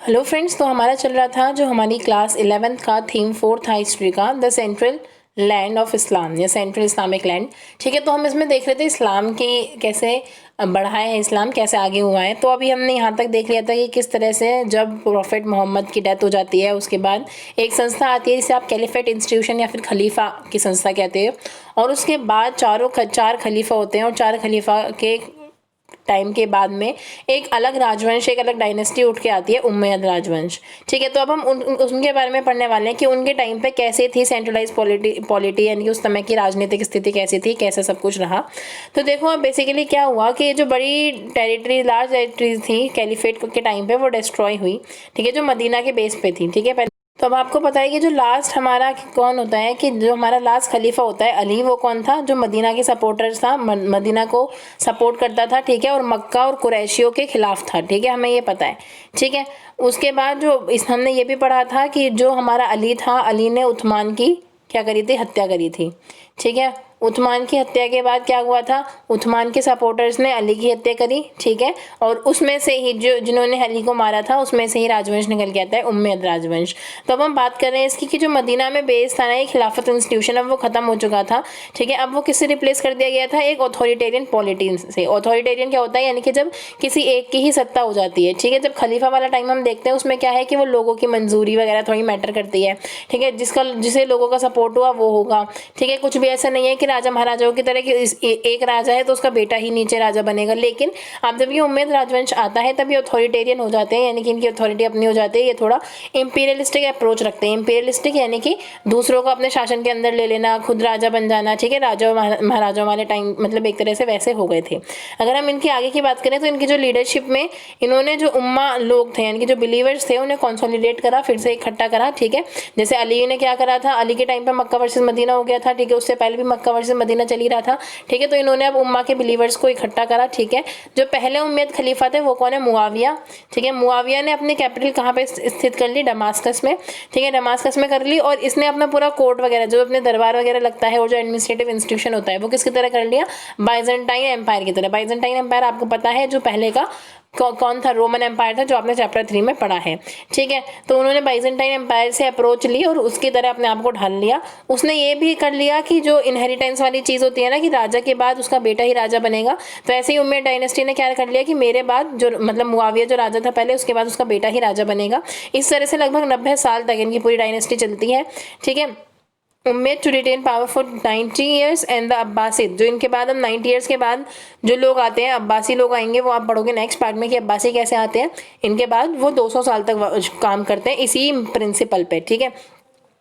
Hello friends, तो हमारा चल रहा था जो हमारी क्लास 11th का थीम 4 था हिस्ट्री का, the central land of Islam या सेंट्रल इस्लामिक लैंड। ठीक है, तो हम इसमें देख रहे थे इस्लाम की कैसे बढ़ा है, इस्लाम कैसे आगे हुआ है। तो अभी हमने यहाँ तक देख लिया था कि किस तरह से जब प्रॉफिट मोहम्मद की डेथ हो जाती है उसके बाद एक संस्था आती है जिसे आप कैलिफेट इंस्टीट्यूशन या फिर खलीफा की संस्था कहते हैं। और उसके बाद चार खलीफा होते हैं और चार खलीफा के टाइम के बाद में एक अलग राजवंश, एक अलग डायनेस्टी उठ के आती है, उम्मयद राजवंश। ठीक है, तो अब हम उनके बारे में पढ़ने वाले हैं कि उनके टाइम पे कैसे थी सेंट्रलाइज पॉलिटी यानी कि उस समय की राजनीतिक स्थिति कैसी थी, कैसे सब कुछ रहा। तो देखो अब बेसिकली क्या हुआ कि जो बड़ी टेरिटरी, लार्ज टेरिटरीज थी कैलिफेट के टाइम पे, वो डिस्ट्रॉय हुई। ठीक है, जो मदीना के बेस पे थी। ठीक है, तो अब आपको पता है कि जो लास्ट हमारा कौन होता है, कि जो हमारा लास्ट खलीफा होता है अली, वो कौन था, जो मदीना के सपोर्टर्स था, मदीना को सपोर्ट करता था। ठीक है, और मक्का और कुरैशियों के खिलाफ था। ठीक है, हमें ये पता है। ठीक है, उसके बाद जो हमने ये भी पढ़ा था कि जो हमारा अली था, अली ने उस्मान की क्या करी थी, हत्या करी थी। ठीक है, उस्मान की हत्या के बाद क्या हुआ था, उस्मान के सपोर्टर्स ने अली की हत्या करी। ठीक है, और उसमें से ही जो जिन्होंने अली को मारा था उसमें से ही राजवंश निकल के आता है, उम्मयद राजवंश। तो अब हम बात कर रहे हैं इसकी कि जो मदीना में बेस था ना एक खिलाफत इंस्टीट्यूशन, अब वो खत्म हो चुका था। ठीक है, अब वो किससे रिप्लेस कर दिया गया था, एक ऑथोरिटेरियन पॉलिटी से। ऑथोरिटेरियन क्या होता है, यानी कि जब किसी एक की ही सत्ता हो जाती है। ठीक है, जब खलीफा वाला टाइम हम देखते हैं उसमें क्या है कि वो लोगों की मंजूरी वगैरह थोड़ी मैटर करती है। ठीक है, जिसे लोगों का सपोर्ट हुआ वो होगा। ठीक है, कुछ भी ऐसा नहीं है कि राजा महाराजाओं की तरह कि एक राजा है तो उसका बेटा ही नीचे राजा बनेगा। लेकिन अब जब ये उम्मयद राजवंश आता है तब ये ऑथोरिटेरियन हो जाते हैं, यानी कि इनकी अथॉरिटी अपनी हो जाती है। ये थोड़ा इंपीरियलिस्टिक अप्रोच रखते हैं। इंपीरियलिस्टिक यानी कि दूसरों को अपने शासन के अंदर ले लेना, खुद राजा बन जाना। ठीक है, राजा महाराजाओं वाले टाइम मतलब एक तरह से वैसे हो गए थे। अगर हम इनकी आगे की बात करें तो इनकी जो लीडरशिप में इन्होंने जो उम्मा लोग थे यानी कि जो बिलीवर्स थे उन्हें कंसोलिडेट करा, फिर से इकट्ठा करा। ठीक है, जैसे अली ने क्या करा था, अली के टाइम पे मक्का वर्सेस मदीना हो गया था। ठीक है, उससे पहले भी मक्का वर्सेस मदीना चल ही रहा था। ठीक है, तो इन्होंने अब उम्मा के बिलीवर्स को इकट्ठा करा। ठीक है, जो पहले उम्मयद खलीफा थे वो कौन है, मुआविया। ठीक है, मुआविया ने अपनी कैपिटल कहाँ पे स्थित कर ली, दमास्कस में। ठीक है, दमास्कस में कर ली और इसने अपना पूरा कोर्ट वगैरह जो अपने दरबार वगैरह लगता है और जो एडमिनिस्ट्रेटिव इंस्टीट्यूशन होता है वो किसकी तरह कर लिया, बाइजेंटाइन एम्पायर की तरह। बाइजेंटाइन एम्पायर आपको पता है जो पहले का कौन था, रोमन एम्पायर था, जो आपने चैप्टर 3 में पढ़ा है। ठीक है, तो उन्होंने बाइजेंटाइन एम्पायर से अप्रोच ली और उसकी तरह अपने आप को ढाल लिया। उसने ये भी कर लिया कि जो इनहेरिटेंस वाली चीज़ होती है ना कि राजा के बाद उसका बेटा ही राजा बनेगा, तो ऐसे ही उम्मयद डायनेस्टी ने क्या कर लिया कि मेरे बाद जो मतलब मुआविया जो राजा था पहले, उसके बाद उसका बेटा ही राजा बनेगा। इस तरह से लगभग 90 साल तक इनकी पूरी डायनेस्टी चलती है। ठीक है, उम्मीद to retain power for 90 years and the Abbasid, जो इनके बाद हम 90 ईयर्स के बाद जो लोग आते हैं, अब्बासी लोग आएंगे, वो आप पढ़ोगे नेक्स्ट पार्ट में कि अब्बासी कैसे आते हैं। इनके बाद वो 200 साल तक काम करते हैं इसी प्रिंसिपल पे। ठीक है,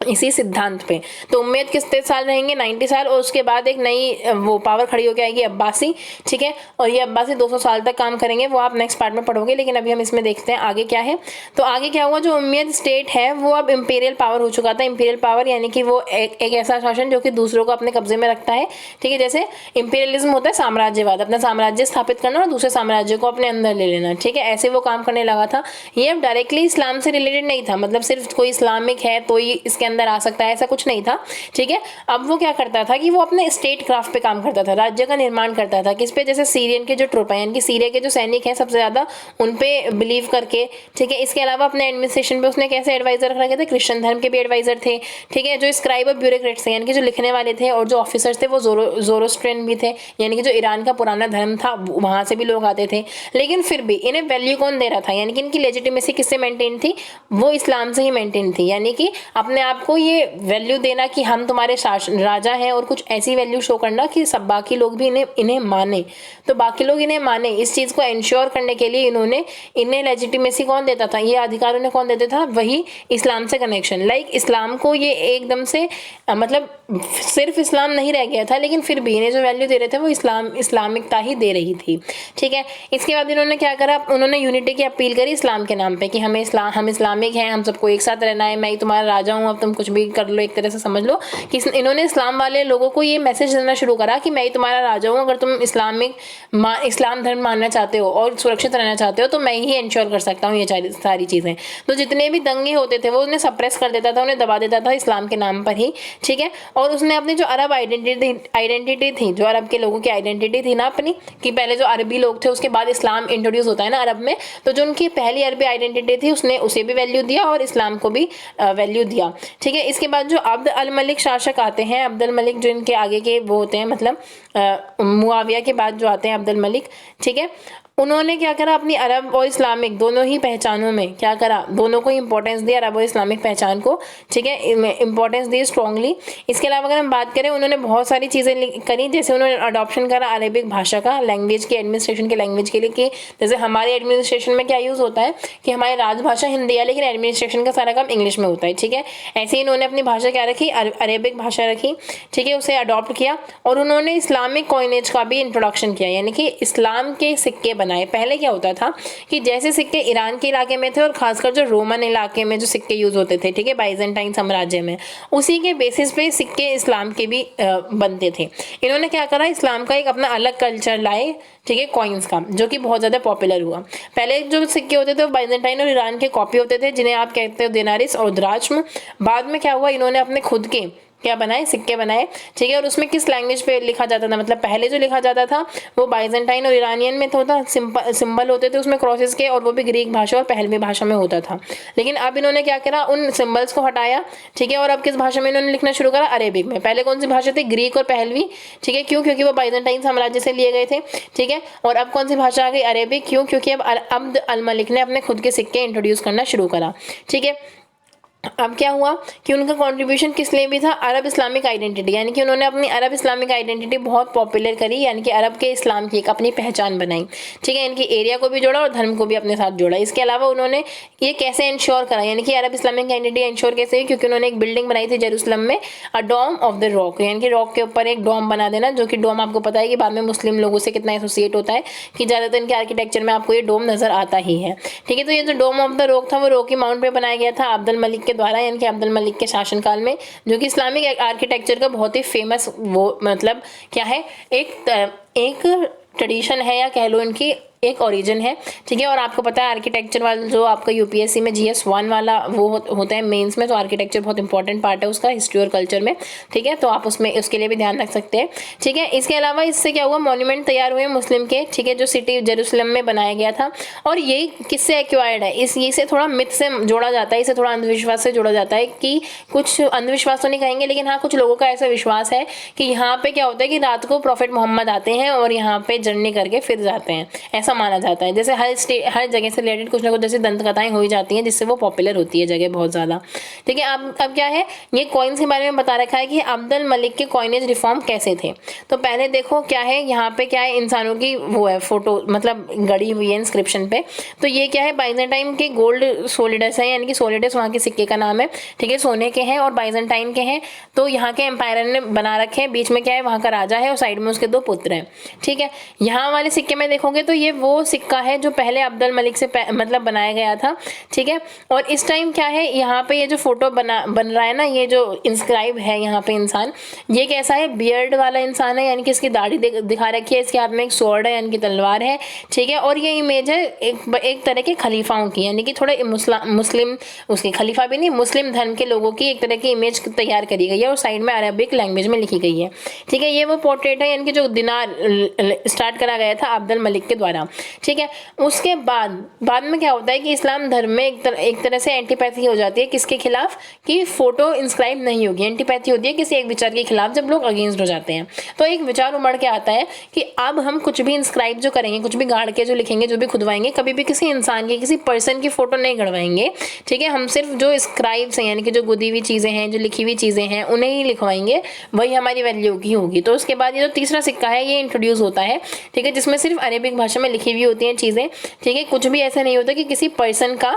इसी सिद्धांत पे। तो उम्मीद कितने साल रहेंगे, 90 साल, और उसके बाद एक नई वो पावर खड़ी होकर आएगी, अब्बासी। ठीक है, और ये अब्बासी 200 साल तक काम करेंगे, वो आप नेक्स्ट पार्ट में पढ़ोगे। लेकिन अभी हम इसमें देखते हैं आगे क्या है। तो आगे क्या हुआ, जो उम्मयद स्टेट है वो अब इंपीरियल पावर हो चुका था। इंपीरियल पावर यानी कि वो एक ऐसा शासन जो कि दूसरों को अपने कब्जे में रखता है। ठीक है, जैसे इंपीरियलिज्म होता है साम्राज्यवाद, अपना साम्राज्य स्थापित करना और दूसरे साम्राज्य को अपने अंदर ले लेना। ठीक है, ऐसे वो काम करने लगा था। ये अब डायरेक्टली इस्लाम से रिलेटेड नहीं था, मतलब सिर्फ कोई इस्लामिक है तो ही इसके अंदर आ सकता है, ऐसा कुछ नहीं था। ठीक है, अब वो क्या करता था कि वो अपने स्टेट क्राफ्ट पे काम करता था, राज्य का निर्माण करता था। किस पे, जैसे सीरियन के जो ट्रूप है यानी कि सीरिया के जो सैनिक हैं सबसे ज्यादा, उन पे बिलीव करके। ठीक है, इसके अलावा अपने एडमिनिस्ट्रेशन पे उसने कैसे एडवाइजर रखे थे, क्रिश्चियन धर्म के भी एडवाइजर थे। ठीक है, जो स्क्राइब और ब्यूरोक्रेट्स थे यानी कि जो लिखने वाले थे, और जो ऑफिसर्स थे वो जोरोस्ट्रियन भी थे, यानी कि जो ईरान का पुराना धर्म था वहां से भी लोग आते थे। लेकिन फिर भी इन्हें वैल्यू कौन दे रहा था, यानी कि इनकी लेजिटिमेसी किससे मेंटेन थी, वो इस्लाम से ही मेंटेन थी। यानी कि अपने आप को ये वैल्यू देना कि हम तुम्हारे शासन राजा हैं, और कुछ ऐसी वैल्यू शो करना कि सब बाकी लोग भी इन्हें माने, तो बाकी लोग इन्हें माने। इस चीज को इंश्योर करने के लिए इन्हें लेजिटिमेसी कौन देता था, ये अधिकार उन्हें कौन देता था, वही इस्लाम से कनेक्शन। लाइक इस्लाम को ये एकदम से मतलब सिर्फ इस्लाम नहीं रह गया था, लेकिन फिर भी इन्हें जो वैल्यू दे रहे थे वो इस्लामिकता ही दे रही थी। ठीक है, इसके बाद इन्होंने क्या करा, उन्होंने यूनिटी की अपील करी इस्लाम के नाम पे कि हम इस्लामिक हैं, हम सबको एक साथ रहना है, मैं ही तुम्हारा राजा हूँ, अब तुम तुम कुछ भी कर लो, एक तरह से समझ लो कि इन्होंने इस्लाम वाले लोगों को ये मैसेज देना शुरू करा कि मैं ही तुम्हारा राजा हूँ, अगर तुम इस्लाम धर्म मानना चाहते हो और सुरक्षित रहना चाहते हो तो मैं ही इंश्योर कर सकता हूँ ये सारी चीज़ें। तो जितने भी दंगे होते थे वो उन्हें सप्रेस कर देता था, उन्हें दबा देता था इस्लाम के नाम पर ही, ठीक है। और उसने अपनी जो अरब आइडेंटिटी थी, जो अरब के लोगों की आइडेंटिटी थी ना अपनी, कि पहले जो अरबी लोग थे उसके बाद इस्लाम इंट्रोड्यूस होता है ना अरब में, तो जो उनकी पहली अरबी आइडेंटिटी थी उसने उसे भी वैल्यू दिया और इस्लाम को भी वैल्यू दिया, ठीक है। इसके बाद जो अब्द अल मलिक शासक आते हैं, अब्द अल मलिक जो इनके आगे के वो होते हैं, मतलब मुआविया के बाद जो आते हैं अब्द अल मलिक, ठीक है, उन्होंने क्या करा, अपनी अरब और इस्लामिक दोनों ही पहचानों में क्या करा, दोनों को इंपॉर्टेंस दिया, अरब और इस्लामिक पहचान को, ठीक है, इंपॉर्टेंस दी स्ट्रांगली। इसके अलावा अगर हम बात करें, उन्होंने बहुत सारी चीज़ें करी, जैसे उन्होंने अडॉप्शन करा अरेबिक भाषा का, लैंग्वेज की, एडमिनिस्ट्रेशन के लैंग्वेज के लिए, कि जैसे हमारे एडमिनिस्ट्रेशन में क्या यूज़ होता है कि हमारी राजभाषा हिंदी है लेकिन एडमिनिस्ट्रेशन का सारा काम इंग्लिश में होता है, ठीक है। ऐसे ही इन्होंने अपनी भाषा क्या रखी, अरेबिक भाषा रखी, ठीक है, उसे अडॉप्ट किया। और उन्होंने इस्लामिक कॉइनेज का भी इंट्रोडक्शन किया, यानी कि इस्लाम के सिक्के बनाए। पहले क्या होता था कि जैसे सिक्के ईरान के इलाके में थे और खासकर जो रोमन इलाके में जो सिक्के यूज होते थे, ठीक है, बाइजेंटाइन साम्राज्य में, उसी के बेसिस पे सिक्के इस्लाम के भी बनते थे। इन्होंने क्या करा, इस्लाम का एक अपना अलग कल्चर लाए, ठीक है, कॉइन्स का, जो कि बहुत ज़्यादा पॉपुलर हुआ। पहले जो सिक्के होते थे वो बाइजेंटाइन और ईरान के कॉपी होते थे, जिन्हें आप कहते हो दिनारिस और द्राच्म। बाद में क्या हुआ, इन्होंने अपने खुद के क्या बनाए, सिक्के बनाए, ठीक है। और उसमें किस लैंग्वेज पे लिखा जाता था, मतलब पहले जो लिखा जाता था वो बाइजेंटाइन और ईरानियन में होता, सिंबल होते थे उसमें क्रॉसेस के, और वो भी ग्रीक भाषा और पहलवी भाषा में होता था। लेकिन अब इन्होंने क्या करा, उन सिंबल्स को हटाया, ठीक है, और अब किस भाषा में इन्होंने लिखना शुरू करा, अरेबिक में। पहले कौन सी भाषा थी, ग्रीक और पहलवी, ठीक है, क्यों, क्योंकि वो बाइजेंटाइन साम्राज्य से लिए गए थे, ठीक है। और अब कौन सी भाषा आ गई, अरेबिक, क्यों, क्योंकि अब अब्द अल मलिक ने अपने खुद के सिक्के इंट्रोड्यूस करना शुरू करा, ठीक है। अब क्या हुआ कि उनका कंट्रीब्यूशन किस लिए भी था, अरब इस्लामिक आइडेंटिटी, यानी कि उन्होंने अपनी अरब इस्लामिक आइडेंटिटी बहुत पॉपुलर करी, यानी कि अरब के इस्लाम की एक अपनी पहचान बनाई, ठीक है। इनकी एरिया को भी जोड़ा और धर्म को भी अपने साथ जोड़ा। इसके अलावा उन्होंने ये कैसे इंश्योर करा, यानी कि अरब इस्लामिक आइडेंटिटी इंश्योर कैसे हुई, क्योंकि उन्होंने एक बिल्डिंग बनाई थी जेरूसलम में, अ डोम ऑफ द रॉक, यानी कि रॉक के ऊपर एक डोम बना देना, जो कि डोम आपको पता है कि बाद में मुस्लिम लोगों से कितना एसोसिएट होता है, कि ज़्यादातर इनके आर्किटेक्चर में आपको ये डोम नजर आता ही है, ठीक है। तो ये जो डोम ऑफ द रॉक था वो रॉकी माउंट पे बनाया गया था अब्द अल मलिक के द्वारा, यानी कि अब्द अल मलिक के शासनकाल में, जो कि इस्लामिक आर्किटेक्चर का बहुत ही फेमस वो मतलब क्या है, एक ट्रेडिशन है, या कह लो इनकी एक ओरिजिन है, ठीक है। और आपको पता है आर्किटेक्चर वाला जो आपका यूपीएससी में GS1 वाला वो होता है मेंस में, तो आर्किटेक्चर बहुत इंपॉर्टेंट पार्ट है उसका, हिस्ट्री और कल्चर में, ठीक है। तो आप उसमें उसके लिए भी ध्यान रख सकते हैं, ठीक है। इसके अलावा इससे क्या हुआ, मॉन्यूमेंट तैयार हुए मुस्लिम के, ठीक है, जो सिटी जेरूसलम में बनाया गया था। और ये किससे एक्वायर्ड है, इसे थोड़ा मिथ से जोड़ा जाता है, इसे थोड़ा अंधविश्वास से जोड़ा जाता है, कि कुछ अंधविश्वास तो नहीं कहेंगे, लेकिन हाँ कुछ लोगों का ऐसा विश्वास है कि यहाँ पे क्या होता है कि रात को प्रॉफिट मोहम्मद आते हैं और यहाँ पे जर्नी करके फिर जाते हैं, ऐसा माना जाता है। जैसे हर जगह से रिलेटेड कुछ ना कुछ जैसे दंत कथाएं हो ही जाती हैं, जिससे वो पॉपुलर होती है जगह बहुत ज़्यादा, ठीक है। अब क्या है, ये कॉइन्स के बारे में बता रखा है कि अब्द अल मलिक के कॉइनेज रिफॉर्म कैसे थे। तो पहले देखो क्या है, यहाँ पे क्या है, इंसानों की वो है फोटो, मतलब गड़ी हुई है इंस्क्रिप्शन पे। तो ये क्या है, बाइजेंटाइन के गोल्ड सोलिडस है, यानी कि सोलिडस वहाँ के सिक्के का नाम है, ठीक है, सोने के हैं और बाइजेंटाइन के हैं। तो यहाँ के एम्पायर ने बना रखे हैं, बीच में क्या है, वहाँ का राजा है और साइड में उसके 2 पुत्र हैं, ठीक है। यहाँ वाले सिक्के में देखोगे तो ये वो सिक्का है जो पहले अब्द अल मलिक से मतलब बनाया गया था, ठीक है। और इस टाइम क्या है, यहाँ पे ये जो फोटो बन रहा है ना, ये जो इंस्क्राइब है यहाँ पे इंसान, ये कैसा है, बियर्ड वाला इंसान है, यानी कि इसकी दाढ़ी दिखा रखी है, इसके हाथ में एक स्वॉर्ड है यानी कि तलवार है, ठीक है। और ये इमेज है एक तरह के खलीफाओं की, यानी कि थोड़े मुस्लिम, उसके खलीफा भी नहीं, मुस्लिम धर्म के लोगों की एक तरह की इमेज तैयार करी गई है और साइड में अरबिक लैंग्वेज में लिखी गई है, ठीक है। ये वो पोर्ट्रेट है, यानी कि जो दिनार स्टार्ट करा गया था अब्द अल मलिक के द्वारा, ठीक है। उसके बाद में क्या होता है कि इस्लाम धर्म में एक तरह से एंटीपैथी हो जाती है, किसके खिलाफ, कि फोटो इंस्क्राइब नहीं होगी, एंटीपैथी होती है किसी एक विचार के खिलाफ, जब लोग अगेंस्ट हो जाते हैं। तो एक विचार उमड़ के आता है कि अब हम कुछ भी इंस्क्राइब जो करेंगे, कुछ भी गाड़ के जो लिखेंगे, जो भी खुदवाएंगे, कभी भी किसी इंसान की, किसी पर्सन की फोटो नहीं गड़वाएंगे, ठीक है। हम सिर्फ जो स्क्राइब्स हैं, यानी कि जो गुदी हुई चीज़ें हैं, जो लिखी हुई चीज़ें हैं, उन्हें ही लिखवाएंगे, वही हमारी वैल्यू की होगी। तो उसके बाद ये जो तीसरा सिक्का है ये इंट्रोड्यूस होता है, ठीक है, जिसमें सिर्फ अरेबिक भाषा में लिखी हुई होती हैं चीज़ें, ठीक है। कुछ भी ऐसा नहीं होता कि किसी पर्सन का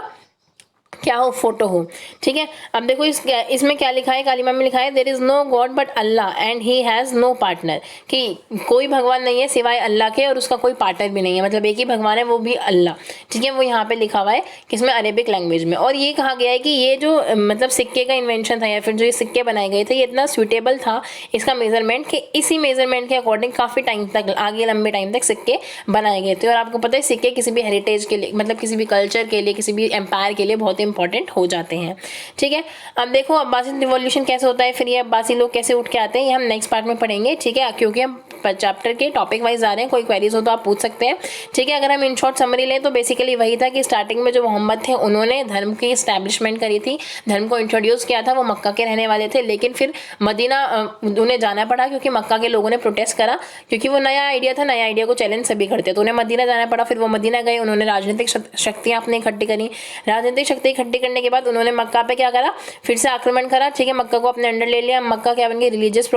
क्या हो, फोटो हो, ठीक है। अब देखो इसमें क्या लिखा है, कालिमा में लिखा है there is no god but Allah and he has no partner, कि कोई भगवान नहीं है सिवाय अल्लाह के और उसका कोई पार्टनर भी नहीं है, मतलब एक ही भगवान है वो भी अल्लाह, ठीक है। वो यहाँ पे लिखा हुआ है किसमें, अरेबिक लैंग्वेज में। और ये कहा गया है कि ये जो मतलब सिक्के का इन्वेंशन था या फिर जो ये सिक्के बनाए गए थे ये इतना सूटेबल था इसका मेजरमेंट कि इसी मेजरमेंट के अकॉर्डिंग काफ़ी टाइम तक आगे लंबे टाइम तक सिक्के बनाए गए थे। और आपको पता है सिक्के किसी भी हेरिटेज के लिए, मतलब किसी भी कल्चर के लिए, किसी भी एम्पायर के लिए बहुत इंपॉर्टेंट हो जाते हैं, ठीक है। अब देखो अब्बासी रिवॉल्यूशन कैसे होता है, फिर ये अब्बासी लोग कैसे उठ के आते हैं, ये हम नेक्स्ट पार्ट में पढ़ेंगे, ठीक है, क्योंकि हम चैप्टर के टॉपिक वाइज आ रहे हैं। कोई क्वेरीज हो तो आप पूछ सकते हैं, ठीक है। अगर हम इन शॉर्ट समरी लें तो बेसिकली वही था कि स्टार्टिंग में जो मोहम्मद थे उन्होंने धर्म की इस्टेब्लिशमेंट करी थी, धर्म को इंट्रोड्यूस किया था। वो मक्का के रहने वाले थे, लेकिन फिर मदीना उन्हें जाना पड़ा क्योंकि मक्का के लोगों ने प्रोटेस्ट करा, क्योंकि वो नया आइडिया था, नया आइडिया को चैलेंज सभी करते, तो उन्हें मदीना जाना पड़ा। फिर वो मदीना गए, उन्होंने राजनीतिक शक्तियाँ अपने इकट्ठी करी। राजनीतिक शक्ति इकट्ठी करने के बाद उन्होंने मक्का पे क्या करा, फिर से आक्रमण करा, ठीक है। मक्का को अपने अंडर ले लिया। मक्का क्या बन गई, रिलीजियस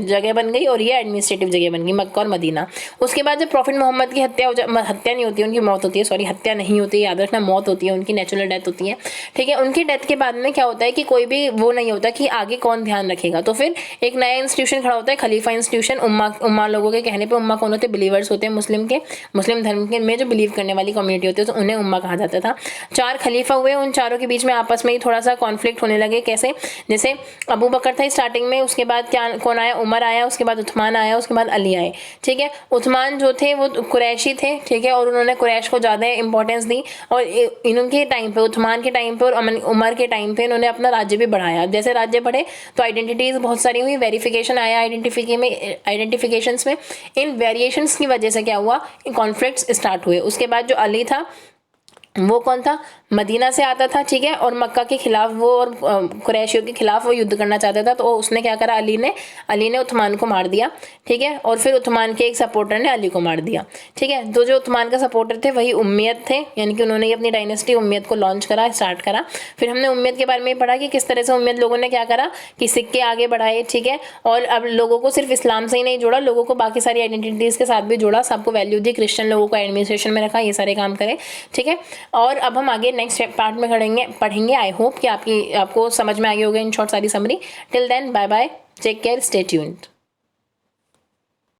जगह बन गई और ये एडमिनिस्ट्रेटिव जगह बन गई, मक्का और मदीना। उसके बाद जब प्रॉफिट मोहम्मद की हत्या हत्या नहीं होती, उनकी मौत होती है, सॉरी हत्या नहीं होती, याद रखना, मौत होती है, उनकी नेचुरल डेथ होती है, ठीक है। उनकी डेथ के बाद में क्या होता है कि कोई भी वो नहीं होता कि आगे कौन ध्यान रखेगा, तो फिर एक नया इंस्टीट्यूशन खड़ा होता है, खलीफा इंस्टीट्यूशन। उम्मा लोगों के कहने पर, उम्मा कौन होते, बिलीवर्स होते हैं मुस्लिम धर्म के में जो बिलीव करने वाली कम्युनिटी होती है, तो उन्हें उम्मा कहा जाता था। 4 खलीफा हुए, उन चारों के बीच में आपस में ही थोड़ा सा कॉन्फ्लिक्ट होने लगे। कैसे, जैसे अबू बकर था स्टार्टिंग में, उसके बाद क्या कौन आया, उमर आया, उसके बाद उस्मान आया, उसके बाद अली आए, ठीक है। उस्मान जो थे वो कुरैशी थे, ठीक है, और उन्होंने कुरैश को ज़्यादा इंपॉर्टेंस दी। और इनके टाइम पे, उस्मान के टाइम पे और उमर के टाइम पे इन्होंने अपना राज्य भी बढ़ाया। जैसे राज्य बढ़े तो आइडेंटिटीज़ बहुत सारी हुई, वेरिफिकेशन आया आइडेंटिफिकेशंस में। इन वेरिएशंस की वजह से क्या हुआ, कॉन्फ्लिक्ट्स स्टार्ट हुए। उसके बाद जो अली था वो कौन था, मदीना से आता था, ठीक है, और मक्का के खिलाफ वो और कुरैशियों के खिलाफ वो युद्ध करना चाहता था। तो उसने क्या करा, अली ने उस्मान को मार दिया, ठीक है। और फिर उस्मान के एक सपोर्टर ने अली को मार दिया, ठीक है। तो जो उस्मान का सपोर्टर थे वही उम्मियत थे, यानी कि उन्होंने अपनी डायनेस्टी उम्मियत को लॉन्च करा, स्टार्ट करा। फिर हमने उम्मियत के बारे में पढ़ा कि किस तरह से उम्मियत लोगों ने क्या करा कि सिक्के आगे बढ़ाए, ठीक है। और अब लोगों को सिर्फ इस्लाम से ही नहीं जोड़ा, लोगों को बाकी सारी आइडेंटिटीज़ के साथ भी जोड़ा, सबको वैल्यू दी, क्रिश्चियन लोगों को एडमिनिस्ट्रेशन में रखा, ये सारे काम करे, ठीक है। और अब हम आगे नेक्स्ट पार्ट में पढ़ेंगे। आई होप कि आपको समझ में आ गई होगी इन शॉर्ट सारी summary. Till then bye bye, take care, stay tuned.